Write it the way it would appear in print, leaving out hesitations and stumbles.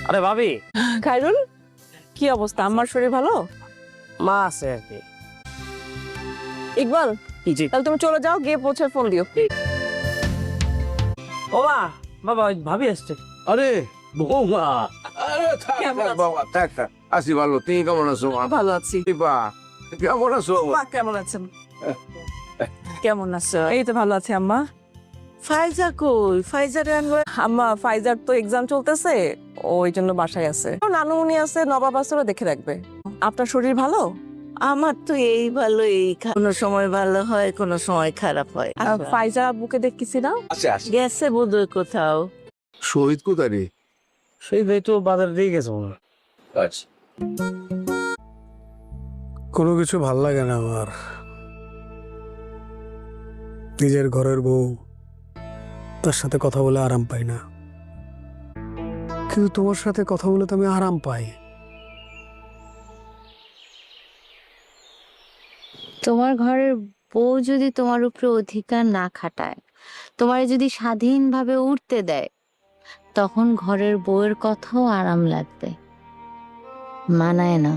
আরে ভাবি, খায়রুল, কি অবস্থা? আমার শরীর ভালো? মা আছে আর কি। ইকবাল, জি। তাহলে তুমি চলে যাও, গিয়ে পৌঁছে ফোন দিও। ও মা, বাবা ওই ভাবি আসছে। আরে বৌমা, আরে থাক কেমন থাক আছো? বাবা থাক থাক আসি ভালো তুমি কেমন আছো মা? ভালো আছি। দীপা কেমন আছো? মা কেমন আছেন? কেমন আছো? এই তো ভালো আছি আম্মা। ফাইজা কই? ফাইজারে আনবার আম্মা, ফাইজার তো এক্সাম চলতেছে, ওই জন্য বাসায় আছে। নানুমনি আছে, নবাব আছে, ওরা দেখে রাখবে। আপনার শরীর ভালো? আমার তো এই ভালো কোনো সময় ভালো হয় কোনো সময় খারাপ হয়। ফাইজা আব্বুকে দেখতেছি না? আচ্ছা আচ্ছা গেছে বোধহয় কোথাও। শহীদ কোথায় রে? সেই ভাই তো বাজার দিয়ে গেছে মনে হয়। আচ্ছা কোনো কিছু ভাল লাগে না আমার। নিজের ঘরের বউ, তার সাথে কথা বলে আরাম পাই না, কিন্তু তোমার সাথে কথা বলে তো আমি আরাম পাই। তোমার ঘরের বউ যদি তোমার উপরে অধিকার না খাটায়, তোমার যদি স্বাধীনভাবে উঠতে দেয়, তখন ঘরের বউয়ের কথাও আরাম লাগবে। মানায় না।